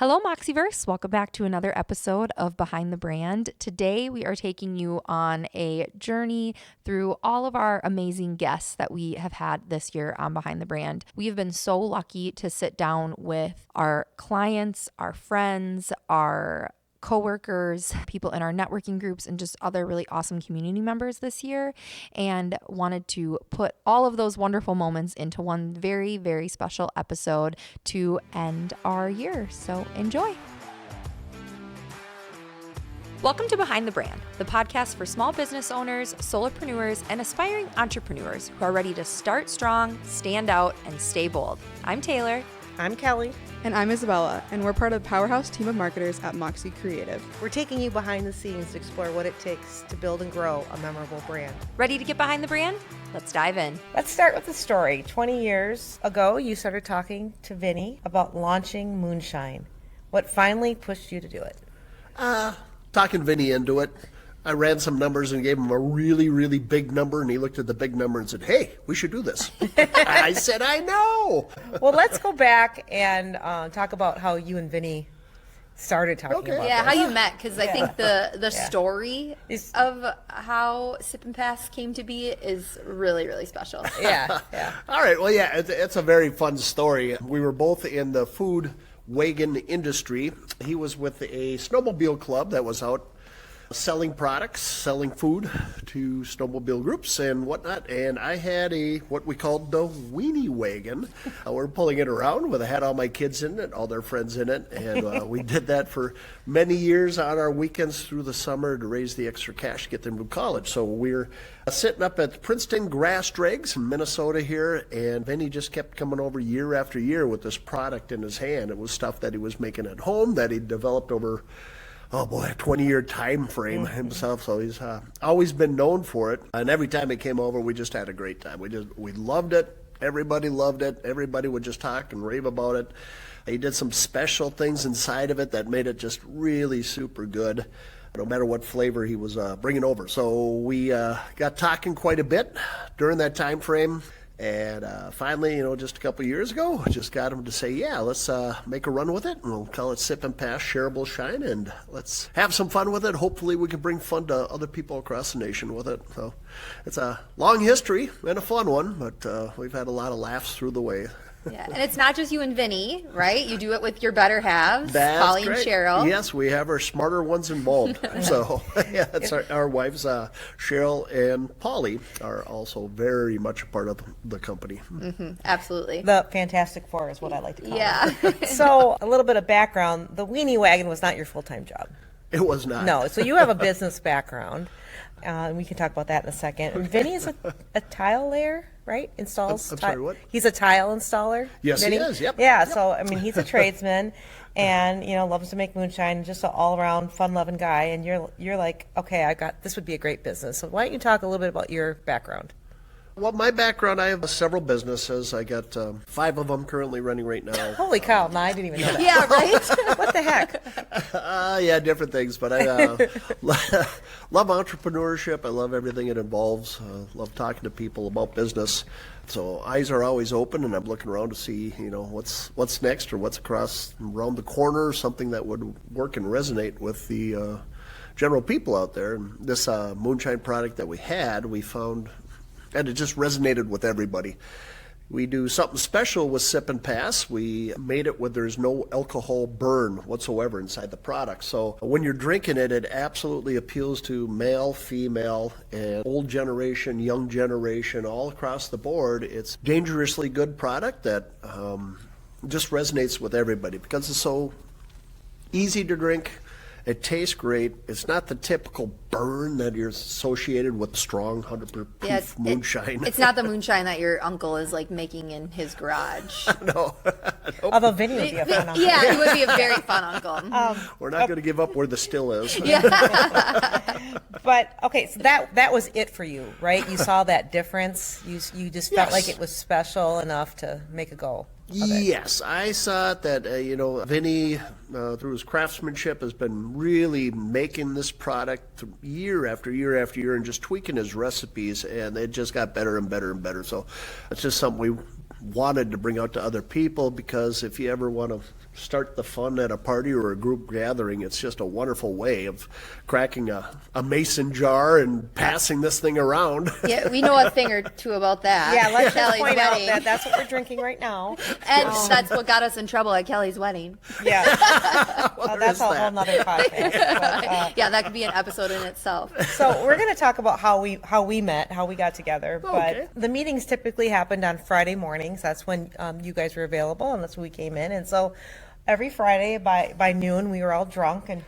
Hello, Moxieverse. Welcome back to another episode of Behind the Brand. Today, we are taking you on a journey through all of our amazing guests that we have had this year on Behind the Brand. We have been so lucky to sit down with our clients, our friends, our coworkers, people in our networking groups, and just other really awesome community members this year, and wanted to put all of those wonderful moments into one very, very special episode to end our year. So enjoy. Welcome to Behind the Brand, the podcast for small business owners, solopreneurs, and aspiring entrepreneurs who are ready to start strong, stand out, and stay bold. I'm Taylor. I'm Kelly. And I'm Isabella, and we're part of the powerhouse team of marketers at Moxie Creative. We're taking you behind the scenes to explore what it takes to build and grow a memorable brand. Ready to get behind the brand? Let's dive in. Let's start with the story. 20 years ago, you started talking to Vinny about launching Moonshine. What finally pushed you to do it? Talking Vinny into it. I ran some numbers and gave him a really, really big number, and he looked at the big number and said, "Hey, we should do this." I said, "I know." Well, let's go back and talk about how you and Vinny started talking about Yeah, this. how you met, because I think the story of how Sip and Pass came to be is really, really special. Yeah. All right, well, yeah, it's a very fun story. We were both in the food wagon industry. He was with a snowmobile club that was out selling products, selling food to snowmobile groups and whatnot. And I had what we called the weenie wagon. We're pulling it around with I had all my kids in it, all their friends in it. And we did that for many years on our weekends through the summer to raise the extra cash to get them to college. So we're sitting up at Princeton Grass Dregs in Minnesota here, and Vinny just kept coming over year after year with this product in his hand. It was stuff that he was making at home that he developed over a 20-year time frame himself. So he's always been known for it. And every time he came over, we just had a great time. We loved it. Everybody loved it. Everybody would just talk and rave about it. He did some special things inside of it that made it just really super good, no matter what flavor he was bringing over. So we got talking quite a bit during that time frame. And finally, just a couple of years ago, just got him to say, yeah, let's make a run with it. And we'll call it Sip and Pass Shareable Shine. And let's have some fun with it. Hopefully we can bring fun to other people across the nation with it. So it's a long history and a fun one, but we've had a lot of laughs through the way. Yeah, and it's not just you and Vinny, right? You do it with your better halves, That's Polly great. and Cheryl. Yes, we have our smarter ones involved. So, yeah, that's our wives, Cheryl and Polly, are also very much a part of the company. Mm-hmm, absolutely. The Fantastic Four is what I like to call Yeah. it. So a little bit of background. The weenie wagon was not your full-time job. It was not. No, so you have a business background. And we can talk about that in a second. And Vinny is a tile layer, right? Installs. I'm sorry, what? He's a tile installer. Yes, Vinny? he is. Yep. Yeah. Yep. So I mean, he's a tradesman, and loves to make moonshine. Just an all-around fun-loving guy. And you're like, okay, this would be a great business. So why don't you talk a little bit about your background? Well, my background, I have several businesses. I got 5 of them currently running right now. Holy cow! No, I didn't even know that. Yeah, right? What the heck? Yeah, different things, but I love entrepreneurship. I love everything it involves. Love talking to people about business. So eyes are always open, and I'm looking around to see, what's next or what's around the corner, something that would work and resonate with the general people out there. And this moonshine product that we found, and it just resonated with everybody. We do something special with Sip and Pass. We made it where there's no alcohol burn whatsoever inside the product. So when you're drinking it, it absolutely appeals to male, female, and old generation, young generation, all across the board. It's a dangerously good product that just resonates with everybody because it's so easy to drink. It tastes great. It's not the typical burn that you're associated with strong 100% proof moonshine. It's not the moonshine that your uncle is like making in his garage. No. Although Vinny would be a fun uncle. Yeah, he would be a very fun uncle. We're not going to give up where the still is. Yeah. But okay, so that was it for you, right? You saw that difference. You just felt like it was special enough to make a go. Yes, I saw it that, Vinny, through his craftsmanship, has been really making this product year after year after year and just tweaking his recipes, and it just got better and better and better. So it's just something we wanted to bring out to other people, because if you ever want to start the fun at a party or a group gathering, it's just a wonderful way of cracking a mason jar and passing this thing around. Yeah, we know a thing or two about that. Yeah, let's just Kelly's point out wedding. that that's what we're drinking right now. And that's what got us in trouble at Kelly's wedding. Yeah. Well, there That's is a whole that. nother podcast. But, Yeah, that could be an episode in itself. so we're going to talk about how we met, how we got together. Okay. But the meetings typically happened on Friday mornings. That's when you guys were available, and that's when we came in. And so every Friday by noon, we were all drunk and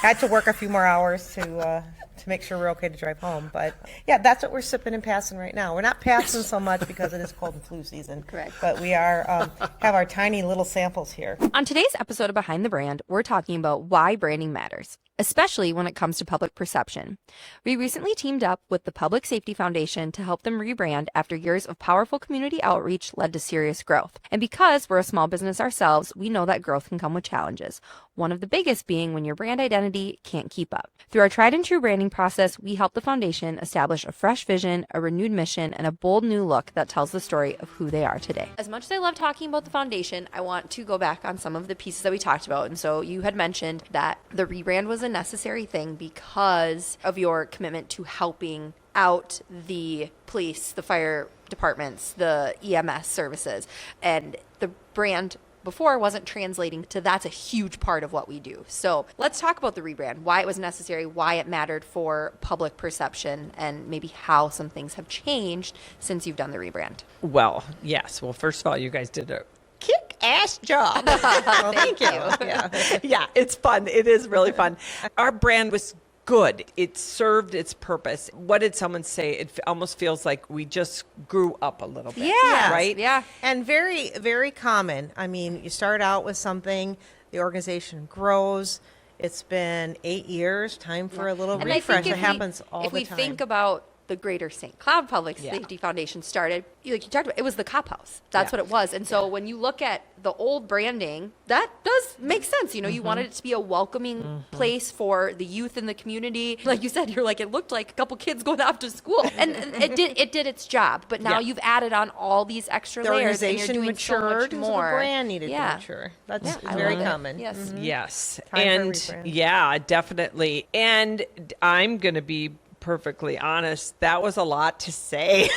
had to work a few more hours to make sure we're okay to drive home. But yeah, that's what we're sipping and passing right now. We're not passing so much because it is cold and flu season. Correct. But we are have our tiny little samples here. On today's episode of Behind the Brand, we're talking about why branding matters, especially when it comes to public perception. We recently teamed up with the Public Safety Foundation to help them rebrand after years of powerful community outreach led to serious growth. And because we're a small business ourselves, we know that growth can come with challenges. One of the biggest being when your brand identity can't keep up. Through our tried and true branding process, we help the foundation establish a fresh vision, a renewed mission, and a bold new look that tells the story of who they are today. As much as I love talking about the foundation, I want to go back on some of the pieces that we talked about. And so you had mentioned that the rebrand was a necessary thing because of your commitment to helping out the police, the fire departments, the EMS services, and the brand before wasn't translating to that's a huge part of what we do. So let's talk about the rebrand, why it was necessary, why it mattered for public perception, and maybe how some things have changed since you've done the rebrand. Well, yes. Well, first of all, you guys did a kick-ass job. Well, thank you. Yeah. Yeah, it's fun. It is really fun. Our brand was good. It served its purpose. What did someone say? It almost feels like we just grew up a little bit. Yeah. Right? Yeah. And very, very common. I mean, you start out with something, the organization grows. It's been 8 years, time for a little And I refresh. think It happens all if the we time. think about the Greater St. Cloud Public Yeah. Safety Foundation started, like you talked about, it was the cop house. That's Yeah. what it was. And so when you look at the old branding, that does make sense. You know, you wanted it to be a welcoming place for the youth in the community. Like you said, you're like, it looked like a couple kids going off to school. And it did its job. But now Yeah. you've added on all these extra the layers and you're organization doing matured, so so much more. the brand needed Yeah. to mature. That's Yeah, I very love it. common. Yes. Yes. Time for a And rebrand. yeah, definitely. And I'm going to be perfectly honest. That was a lot to say.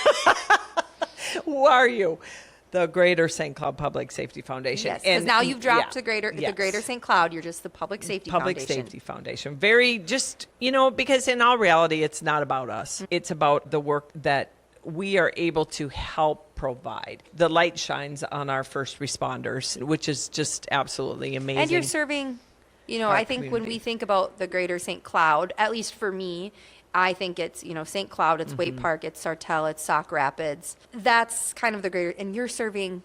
Who are you? The Greater St. Cloud Public Safety Foundation. Yes, because now you've dropped yeah, the yes. Greater St. Cloud. You're just the Public Safety Public Foundation. Safety Foundation. Very just, because in all reality, it's not about us. It's about the work that we are able to help provide. The light shines on our first responders, which is just absolutely amazing. And you're serving, Our I think when we community. think about the Greater St. Cloud, at least for me, I think it's, St. Cloud, it's Waite Park, it's Sartell, it's Sauk Rapids. That's kind of the greater, and you're serving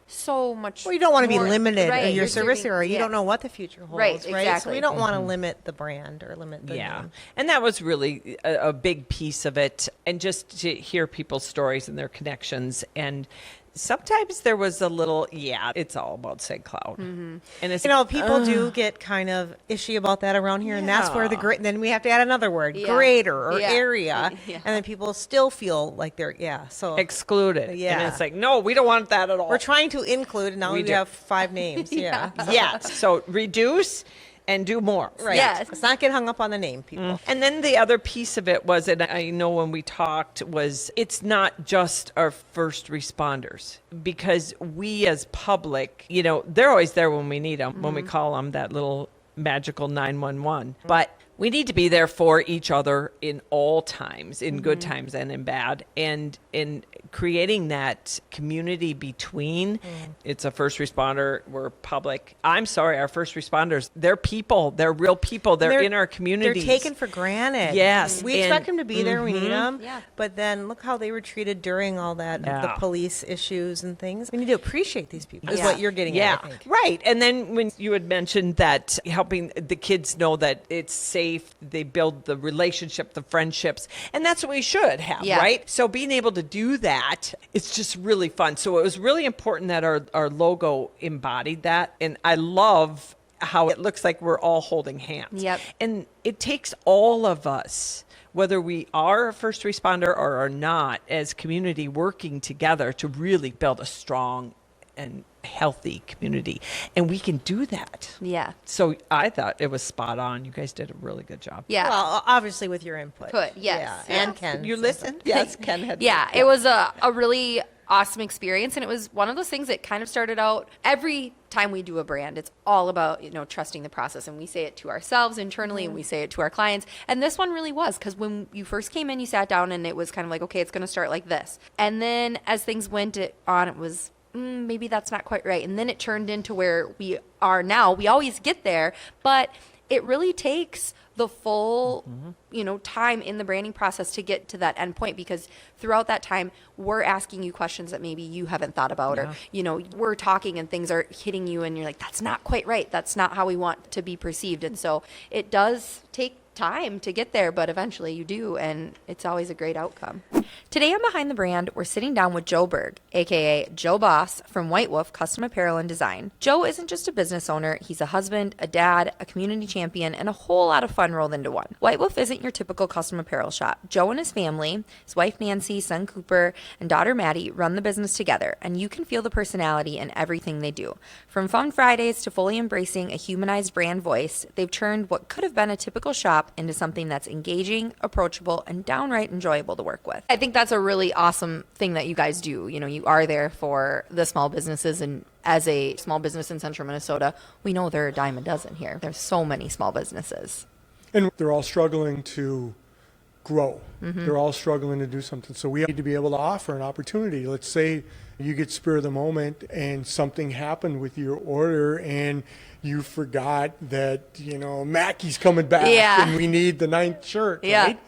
so much. Well, you don't want to be more- limited right, in your you're service serving- area. You yeah. don't know what the future holds, Right, right? So exactly. we don't want to limit the brand or limit the Yeah. name. And that was really a big piece of it. And just to hear people's stories and their connections. And sometimes there was a little, it's all about St. Cloud. And it's, People do get kind of ishy about that around here, and that's where the Yeah. great. Then we have to add another word, Yeah. greater or Yeah. area, Yeah. and then people still feel like they're So excluded. Yeah. And it's like, no, we don't want that at all. we're trying to include, and now We we do. have 5 names. Yeah. Yes. So reduce and do more. Right. Yes. Let's not get hung up on the name, people. And then the other piece of it was, and I know when we talked, was it's not just our first responders, because we as public, they're always there when we need them, when we call them that little magical 911. But we need to be there for each other in all times, in good times and in bad. And in creating that community between, it's a first responder, we're public. I'm sorry, our first responders, they're people. They're real people. They're in our communities. They're taken for granted. Yes, We and- expect them to be there. We need them. Yeah. But then look how they were treated during all that, the Yeah. police issues and things. We need to appreciate these people, is Yeah. what you're getting Yeah, at, I think. right. And then when you had mentioned that helping the kids know that it's safe, they build the relationship, the friendships, and that's what we should have, Yeah. right? So being able to do that, it's just really fun. So it was really important that our logo embodied that. And I love how it looks like we're all holding hands. Yep. And it takes all of us, whether we are a first responder or are not, as community working together to really build a strong and healthy community. And we can do that. Yeah. So I thought it was spot on. You guys did a really good job. Yeah. Well, obviously with your input. Good, yes. Yeah, and Ken. You listened? Yes, Ken had. Yeah, it was a really awesome experience. And it was one of those things that kind of started out every time we do a brand, it's all about, trusting the process. And we say it to ourselves internally and we say it to our clients. And this one really was, because when you first came in, you sat down and it was kind of like, okay, it's going to start like this. And then as things went on, it was, maybe that's not quite right. And then it turned into where we are now. We always get there, but it really takes the full, time in the branding process to get to that end point, because throughout that time, we're asking you questions that maybe you haven't thought about, or, we're talking and things are hitting you and you're like, that's not quite right. That's not how we want to be perceived. And so it does take time to get there, but eventually you do, and it's always a great outcome. Today on Behind the Brand, we're sitting down with Joe Berg, aka Joe Boss from White Wolf Custom Apparel and Design. Joe isn't just a business owner, he's a husband, a dad, a community champion, and a whole lot of fun rolled into one. White Wolf isn't your typical custom apparel shop. Joe and his family, his wife Nancy, son Cooper, and daughter Maddie run the business together, and you can feel the personality in everything they do. From fun Fridays to fully embracing a humanized brand voice, they've turned what could have been a typical shop into something that's engaging, approachable, and downright enjoyable to work with. I think that's a really awesome thing that you guys do. You are there for the small businesses, and as a small business in central Minnesota, we know there are a dime a dozen here. There's so many small businesses. And they're all struggling to grow. They're all struggling to do something. So we need to be able to offer an opportunity. Let's say you get spur of the moment and something happened with your order and you forgot that, Mackey's coming back and we need the 9th shirt, right?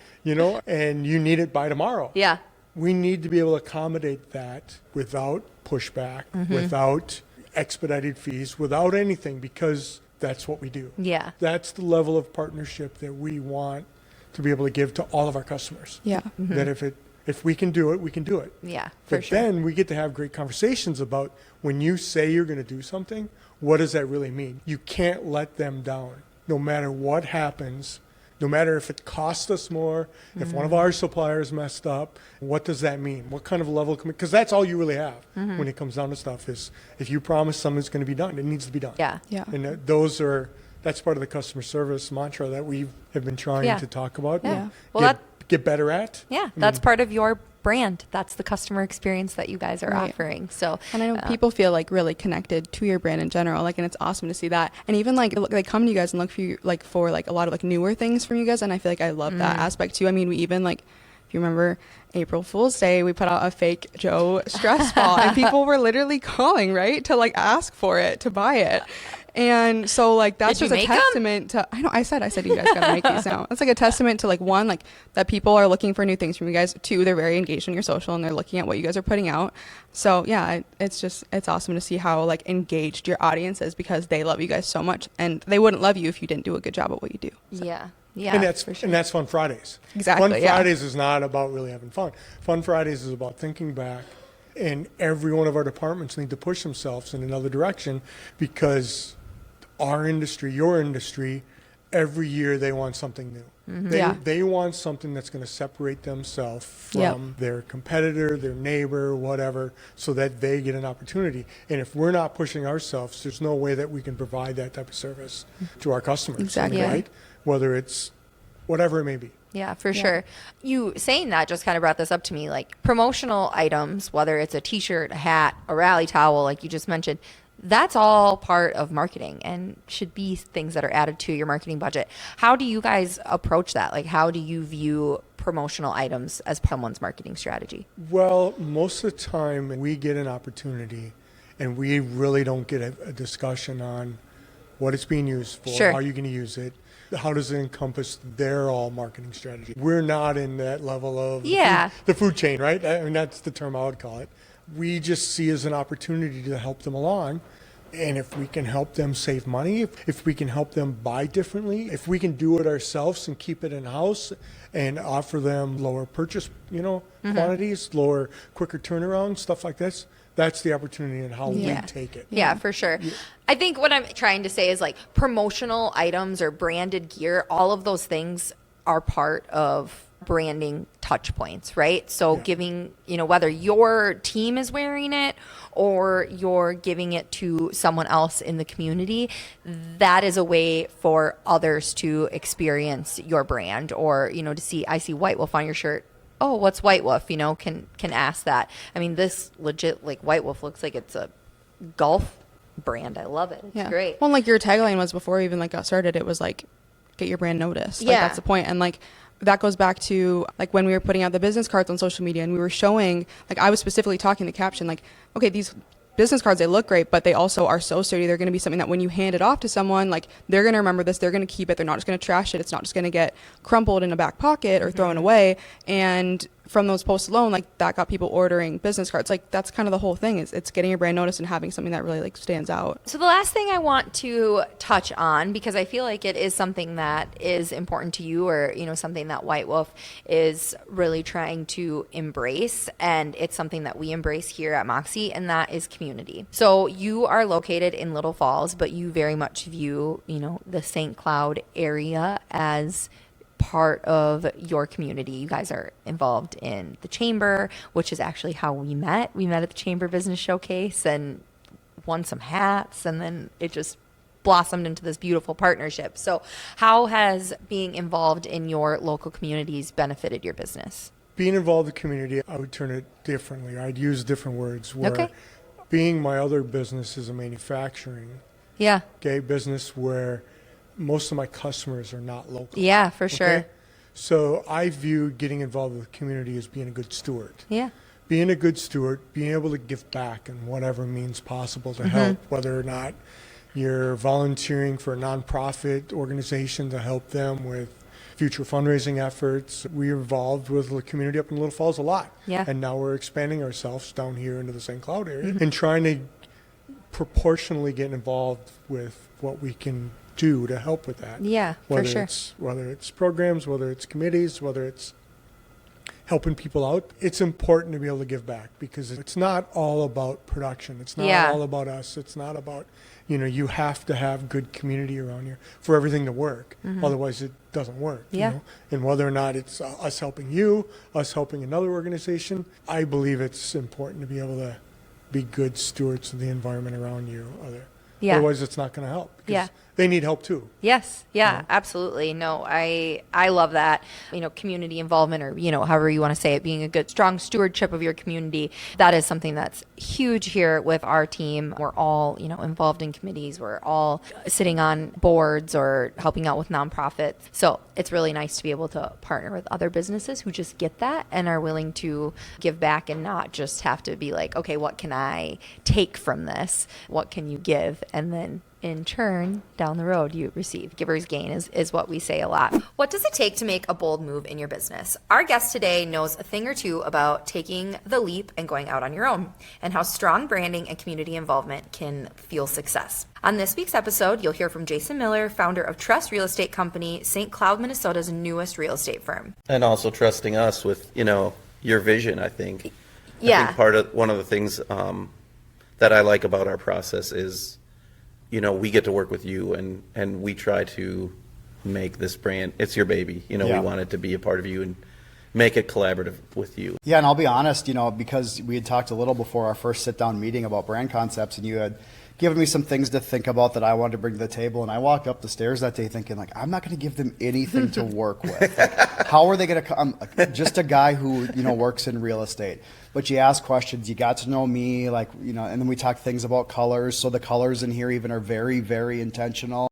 And you need it by tomorrow. Yeah. We need to be able to accommodate that without pushback, without expedited fees, without anything, because that's what we do. Yeah. That's the level of partnership that we want to be able to give to all of our customers. Yeah. That if we can do it, we can do it. Yeah, for But sure. then we get to have great conversations about when you say you're going to do something, what does that really mean? You can't let them down. No matter what happens, no matter if it costs us more, if one of our suppliers messed up, what does that mean? What kind of level? Because that's all you really have when it comes down to stuff is if you promise something's going to be done, it needs to be done. Yeah. Yeah. And that's part of the customer service mantra that we have been trying to talk about. Yeah. and Well, get better at. Yeah, that's part of your brand. That's the customer experience that you guys are Right. offering. So, And I know people feel like really connected to your brand in general, and it's awesome to see that. And even they come to you guys and look for you for a lot of newer things from you guys, and I feel like I love that aspect too. I mean, we even if you remember April Fool's Day, we put out a fake Joe stress ball, and people were literally calling to ask for it, to buy it. And so that's Did you just a make 'em? testament to, I said you guys gotta make these now. It's a testament to one, that people are looking for new things from you guys. Two, they're very engaged in your social and they're looking at what you guys are putting out. So yeah, it's awesome to see how engaged your audience is, because they love you guys so much, and they wouldn't love you if you didn't do a good job at what you do. So. yeah. Yeah. And that's for sure. and that's Fun Fridays. Exactly, Fun yeah. Fridays is not about really having fun. Fun Fridays is about thinking back, and every one of our departments need to push themselves in another direction, because our industry, your industry, every year they want something new. They want something that's going to separate themselves from their competitor, their neighbor, whatever, so that they get an opportunity. And if we're not pushing ourselves, there's no way that we can provide that type of service to our customers. Exactly. Right? Whether it's whatever it may be. Yeah, for sure. You saying that just kind of brought this up to me, promotional items, whether it's a t-shirt, a hat, a rally towel, like you just mentioned, that's all part of marketing and should be things that are added to your marketing budget. How do you guys approach that? How do you view promotional items as someone's marketing strategy? Well, most of the time we get an opportunity and we really don't get a discussion on what it's being used for, Sure. how you're going to use it, how does it encompass their all marketing strategy. We're not in that level of the food chain, right? I mean, that's the term I would call it. We just see as an opportunity to help them along. And if we can help them save money, if we can help them buy differently, if we can do it ourselves and keep it in-house and offer them lower purchase, quantities, quicker turnaround, stuff like this, that's the opportunity and how we take it. Yeah, for sure. I think what I'm trying to say is promotional items or branded gear, all of those things are part of branding touch points, right? So giving, whether your team is wearing it or you're giving it to someone else in the community, that is a way for others to experience your brand, or, you know, to see, I see White Wolf on your shirt. Oh, what's White Wolf? You know, can ask that. I mean, this legit, like, White Wolf looks like it's a golf brand. I love it. It's great. Well, like your tagline was, before we even like got started, it was like, get your brand noticed. Like, Yeah. that's the point. And like, that goes back to like when we were putting out the business cards on social media, and we were showing, like, I was specifically talking the caption, like, okay, these business cards, they look great, but they also are so sturdy. They're going to be something that when you hand it off to someone, like, they're going to remember this, they're going to keep it. They're not just going to trash it. It's not just going to get crumpled in a back pocket or thrown away. And from those posts alone, like, that got people ordering business cards. Like, that's kind of the whole thing, is it's getting your brand noticed and having something that really like stands out. So the last thing I want to touch on, because I feel like it is something that is important to you, or, you know, something that White Wolf is really trying to embrace, and it's something that we embrace here at Moxie, and that is community. So you are located in Little Falls, but you very much view, you know, the St. Cloud area as part of your community. You guys are involved in the chamber, which is actually how we met. We met at the Chamber Business Showcase and won some hats, and then it just blossomed into this beautiful partnership. So how has being involved in your local communities benefited your business? Being involved in the community, I would turn it differently. I'd use different words. Where Okay. being my other business is a manufacturing Yeah. business where most of my customers are not local. Yeah, for sure. Okay? So I view getting involved with the community as being a good steward. Yeah. Being a good steward, being able to give back in whatever means possible to help, whether or not you're volunteering for a nonprofit organization to help them with future fundraising efforts. We're involved with the community up in Little Falls a lot. Yeah. And now we're expanding ourselves down here into the St. Cloud area and trying to proportionally get involved with what we can do to help with that. Yeah, for whether sure. Whether it's programs, whether it's committees, whether it's helping people out. It's important to be able to give back, because it's not all about production. It's not Yeah. all about us. It's not about, you know, you have to have good community around you for everything to work. Otherwise it doesn't work. Yeah. You know? And whether or not it's us helping you, us helping another organization, I believe it's important to be able to be good stewards of the environment around you. Yeah. Otherwise it's not going to help, because Yeah. they need help too. Yes. Yeah, absolutely. No, I love that. You know, community involvement, or, you know, however you want to say it, being a good, strong stewardship of your community. That is something that's huge here with our team. We're all, you know, involved in committees. We're all sitting on boards or helping out with nonprofits. So it's really nice to be able to partner with other businesses who just get that and are willing to give back, and not just have to be like, okay, what can I take from this? What can you give? And then in turn, down the road, you receive. Giver's gain is what we say a lot. What does it take to make a bold move in your business? Our guest today knows a thing or two about taking the leap and going out on your own, and how strong branding and community involvement can fuel success. On this week's episode, you'll hear from Jason Miller, founder of Trust Real Estate Company, St. Cloud, Minnesota's newest real estate firm. And also trusting us with, you know, your vision, I think. Yeah. I think one of the things that I like about our process is, you know, we get to work with you, and we try to make this brand, it's your baby. You know, Yeah. we want it to be a part of you and make it collaborative with you. Yeah, and I'll be honest, you know, because we had talked a little before our first sit-down meeting about brand concepts, and you had given me some things to think about that I wanted to bring to the table, and I walked up the stairs that day thinking, like, I'm not going to give them anything to work with. Like, how are they going to come? I'm just a guy who, you know, works in real estate. But you ask questions, you got to know me, like, you know, and then we talked things about colors. So the colors in here even are very, very intentional.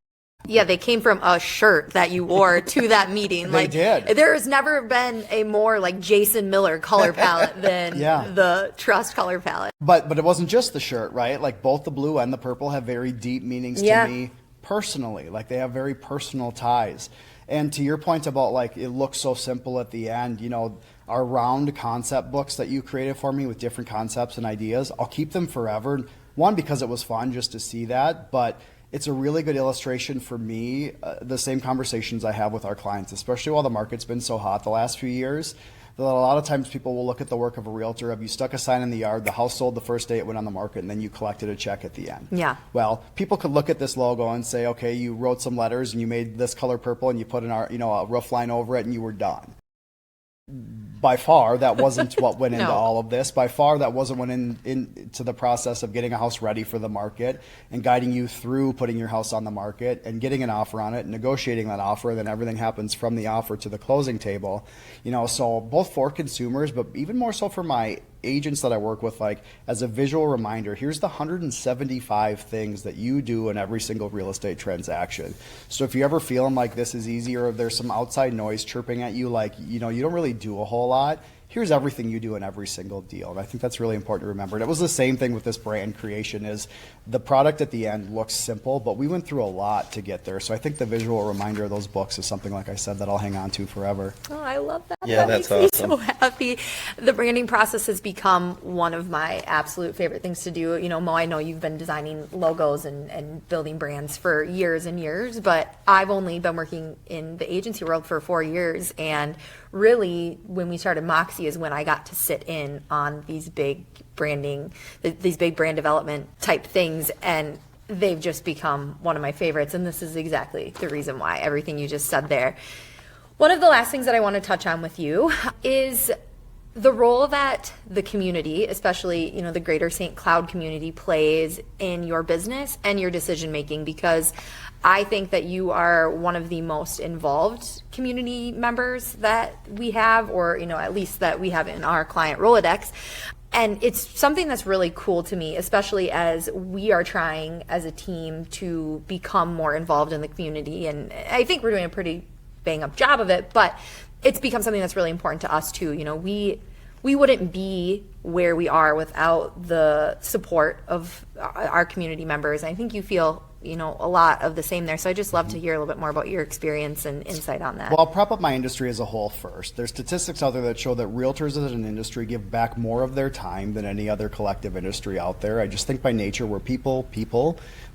Yeah, they came from a shirt that you wore to that meeting. They did. There has never been a more like Jason Miller color palette than Yeah. the Trust color palette. But it wasn't just the shirt, right? Like both the blue and the purple have very deep meanings Yeah. to me personally. Like they have very personal ties. And to your point about like it looks so simple at the end, you know, our round concept books that you created for me with different concepts and ideas, I'll keep them forever. One, because it was fun just to see that, but it's a really good illustration for me, the same conversations I have with our clients, especially while the market's been so hot the last few years, that a lot of times people will look at the work of a realtor of you stuck a sign in the yard, the house sold the first day it went on the market, and then you collected a check at the end. Yeah. Well, people could look at this logo and say, okay, you wrote some letters and you made this color purple and you put a roof line over it and you were done. by far, that wasn't what went into No. all of this. By far, that wasn't what went into the process of getting a house ready for the market and guiding you through putting your house on the market and getting an offer on it, and negotiating that offer. Then everything happens from the offer to the closing table. So both for consumers, but even more so for my agents that I work with, like as a visual reminder, here's the 175 things that you do in every single real estate transaction. So if you ever feeling like this is easy, or there's some outside noise chirping at you, like, you don't really do a whole lot, here's everything you do in every single deal. And I think that's really important to remember. And it was the same thing with this brand creation. Is the product at the end looks simple, but we went through a lot to get there. So I think the visual reminder of those books is something, like I said, that I'll hang on to forever. Oh, I love that. Yeah, That that's makes me awesome. so happy. The branding process has become one of my absolute favorite things to do. Mo, I know you've been designing logos and building brands for years and years, but I've only been working in the agency world for 4 years. And really, when we started Moxie is when I got to sit in on these big branding, these big brand development type things. And they've just become one of my favorites. And this is exactly the reason why, everything you just said there. One of the last things that I want to touch on with you is the role that the community, especially, the greater St. Cloud community, plays in your business and your decision making, because I think that you are one of the most involved community members that we have, or, at least that we have in our client Rolodex. And it's something that's really cool to me, especially as we are trying as a team to become more involved in the community. And I think we're doing a pretty bang up job of it, but it's become something that's really important to us too. We wouldn't be where we are without the support of our community members. I think you feel, a lot of the same there. So I just love to hear a little bit more about your experience and insight on that. Well, I'll prop up my industry as a whole first. There's statistics out there that show that realtors as an industry give back more of their time than any other collective industry out there. I just think by nature we're people.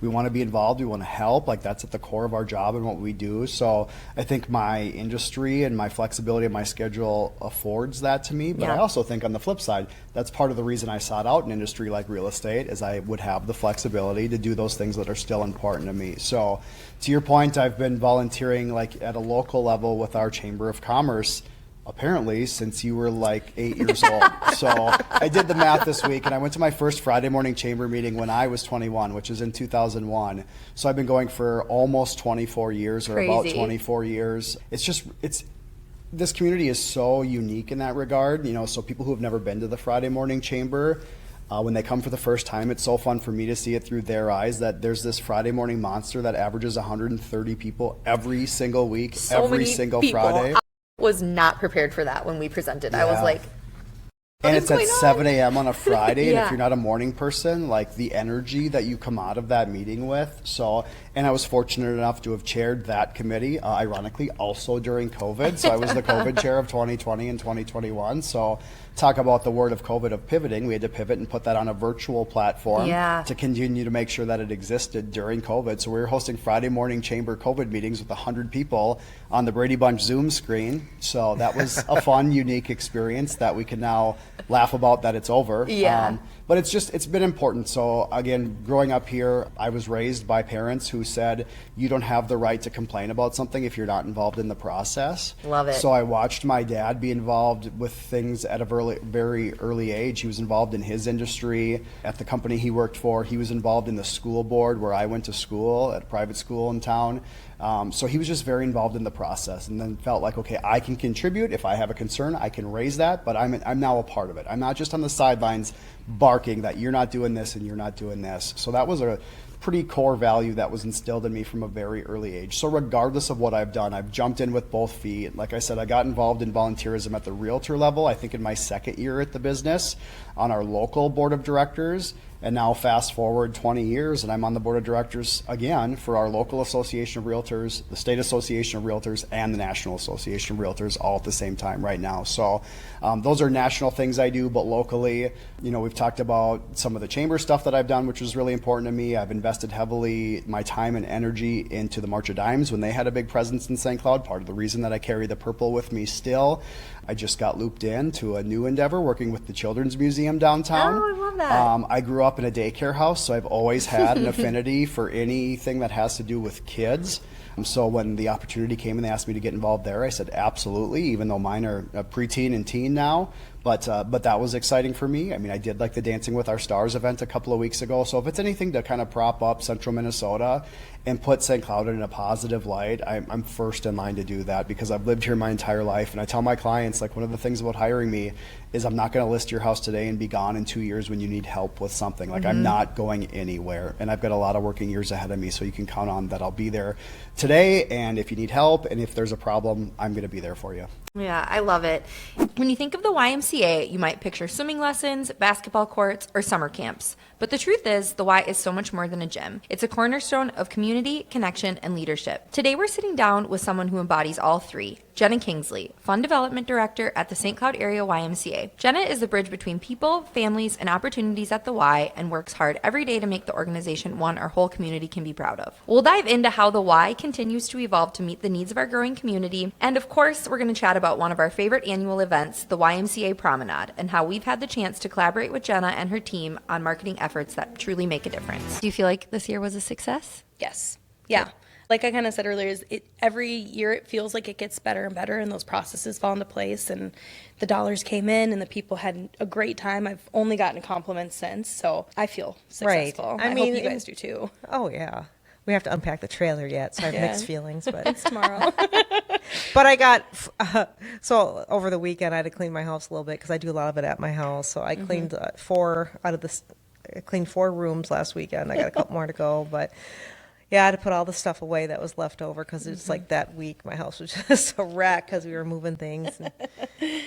We want to be involved. We want to help. Like, that's at the core of our job and what we do. So I think my industry and my flexibility of my schedule affords that to me. But I also think on the flip side, that's part of the reason I sought out an industry like real estate, is I would have the flexibility to do those things that are still important to me. So to your point, I've been volunteering like at a local level with our Chamber of Commerce apparently since you were like 8 years old. So I did the math this week, and I went to my first Friday morning chamber meeting when I was 21, which is in 2001. So I've been going for almost 24 years, or about 24 years. This community is so unique in that regard. So people who have never been to the Friday morning chamber, when they come for the first time, it's so fun for me to see it through their eyes, that there's this Friday morning monster that averages 130 people every single week, every single Friday. Was not prepared for that when we presented. I was like, and it's at 7 a.m. on a Friday, and Yeah. if you're not a morning person, like the energy that you come out of that meeting with. So, and I was fortunate enough to have chaired that committee, ironically, also during COVID. So I was the COVID chair of 2020 and 2021. So talk about the word of COVID of pivoting. We had to pivot and put that on a virtual platform to continue to make sure that it existed during COVID. So we were hosting Friday morning chamber COVID meetings with 100 people on the Brady Bunch Zoom screen. So that was a fun, unique experience that we can now laugh about that it's over. But it's been important. So again, growing up here, I was raised by parents who said, you don't have the right to complain about something if you're not involved in the process. Love it. So I watched my dad be involved with things at a very early age. He was involved in his industry at the company he worked for. He was involved in the school board where I went to school, at a private school in town. So he was just very involved in the process, and then felt like, okay, I can contribute. If I have a concern, I can raise that, but I'm now a part of it. I'm not just on the sidelines barking that you're not doing this and you're not doing this. So that was a pretty core value that was instilled in me from a very early age. So regardless of what I've done, I've jumped in with both feet. Like I said, I got involved in volunteerism at the realtor level, I think in my second year at the business, on our local board of directors. And now fast forward 20 years, and I'm on the board of directors again for our local association of realtors, the state association of realtors, and the national association of realtors, all at the same time right now. So those are national things I do, but locally, we've talked about some of the chamber stuff that I've done, which was really important to me. I've invested heavily my time and energy into the March of Dimes when they had a big presence in St. Cloud. Part of the reason that I carry the purple with me still. I just got looped into a new endeavor working with the Children's Museum downtown. Oh, I love that. I grew up up in a daycare house, so I've always had an affinity for anything that has to do with kids. So when the opportunity came and they asked me to get involved there, I said absolutely, even though mine are preteen and teen now. But that was exciting for me. I mean, I did like the Dancing with Our Stars event a couple of weeks ago. So if it's anything to kind of prop up Central Minnesota and put St. Cloud in a positive light, I'm first in line to do that, because I've lived here my entire life. And I tell my clients, like, one of the things about hiring me is I'm not going to list your house today and be gone in 2 years when you need help with something. Like, I'm not going anywhere. And I've got a lot of working years ahead of me, so you can count on that I'll be there today. And if you need help and if there's a problem, I'm going to be there for you. Yeah, I love it. When you think of the YMCA, you might picture swimming lessons, basketball courts, or summer camps. But the truth is, the Y is so much more than a gym. It's a cornerstone of community, connection, and leadership. Today, we're sitting down with someone who embodies all three, Jenna Kingsley, Fund Development Director at the St. Cloud Area YMCA. Jenna is the bridge between people, families, and opportunities at the Y, and works hard every day to make the organization one our whole community can be proud of. We'll dive into how the Y continues to evolve to meet the needs of our growing community, and of course, we're going to chat about one of our favorite annual events, the YMCA Promenade, and how we've had the chance to collaborate with Jenna and her team on marketing efforts that truly make a difference. Do you feel like this year was a success? Yes. Yeah. Like I kind of said earlier, every year it feels like it gets better and better, and those processes fall into place, and the dollars came in, and the people had a great time. I've only gotten compliments since, so I feel successful. Right. I mean, hope you guys do too. Oh, yeah. We have to unpack the trailer yet, so I have mixed feelings. But it's tomorrow. But I got, so over the weekend I had to clean my house a little bit, because I do a lot of it at my house. So I cleaned I cleaned 4 rooms last weekend. I got a couple more to go, but yeah, I had to put all the stuff away that was left over, because it's like that week my house was just a wreck because we were moving things.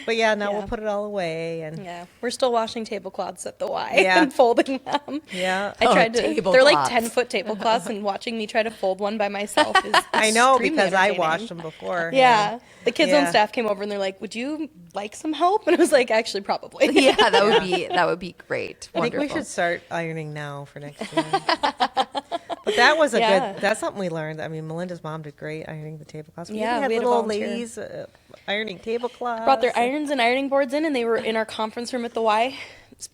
But yeah, now we'll put it all away. And yeah, we're still washing tablecloths at the Y Yeah. and folding them. Yeah. I tried to. They're like tablecloths. 10-foot tablecloths, and watching me try to fold one by myself is I know, extremely because I entertaining. washed them before. Yeah. The kids on Yeah. staff came over and they're like, "Would you like some help?" And I was like, "Actually, probably." Yeah, that would be great. I think we Wonderful. should start ironing now for next year. But that was that's something we learned. I mean, Melinda's mom did great ironing the tablecloths. We Yeah, even had we had a little old volunteer. ladies ironing tablecloths. Brought their irons and ironing boards in, and they were in our conference room at the Y,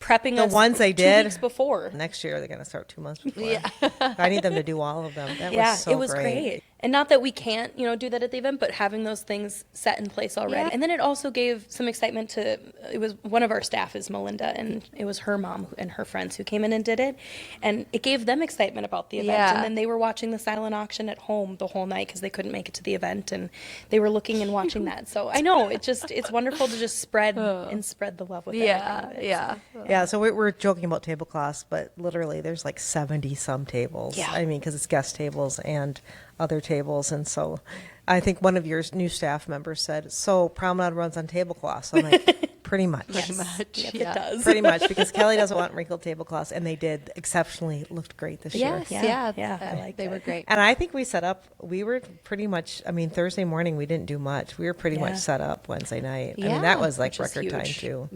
prepping The us ones they 2 did? weeks before. Next year, they're going to start 2 months before. Yeah. I need them to do all of them. That Yeah, was so it was great. And not that we can't, do that at the event, but having those things set in place already. Yeah. And then it also gave some excitement to, it was one of our staff is Melinda, and it was her mom and her friends who came in and did it. And it gave them excitement about the event. Yeah. And then they were watching the silent auction at home the whole night because they couldn't make it to the event. And they were looking and watching that. So I know, it's wonderful to just spread the love with everything. Yeah, so we're joking about tablecloths, but literally there's like 70 some tables. Yeah. I mean, because it's guest tables and other tables. And so I think one of your new staff members said, "So Promenade runs on tablecloths." I'm like, pretty much. Yes, it does. Pretty much, because Kelly doesn't want wrinkled tablecloths, and they did exceptionally, looked great this year. Yes, I like they that. were great. And I think we were pretty much, Thursday morning we didn't do much. We were pretty much set up Wednesday night. I mean, that was like which is record time huge. too.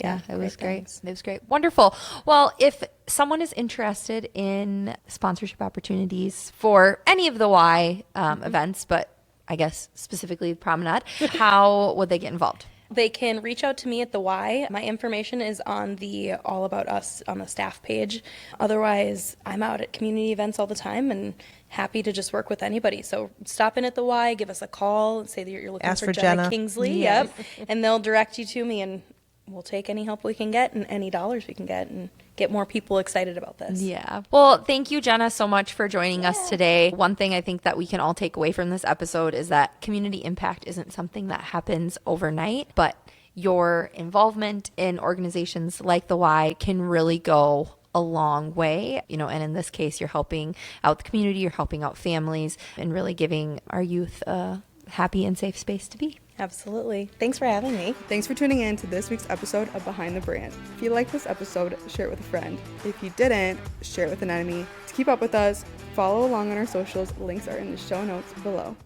Yeah, it was great. things. It was great. Wonderful. Well, if someone is interested in sponsorship opportunities for any of the Y events, but I guess specifically Promenade, how would they get involved? They can reach out to me at the Y. My information is on the All About Us on the staff page. Otherwise, I'm out at community events all the time and happy to just work with anybody. So stop in at the Y, give us a call, and say that you're looking Ask for for Jenna Jenna. Kingsley. Yep. And they'll direct you to me, and we'll take any help we can get and any dollars we can get and get more people excited about this. Yeah. Well, thank you, Jenna, so much for joining us today. One thing I think that we can all take away from this episode is that community impact isn't something that happens overnight, but your involvement in organizations like the Y can really go a long way, and in this case, you're helping out the community, you're helping out families, and really giving our youth a happy and safe space to be. Absolutely. Thanks for having me. Thanks for tuning in to this week's episode of Behind the Brand. If you liked this episode, share it with a friend. If you didn't, share it with an enemy. To keep up with us, follow along on our socials. Links are in the show notes below.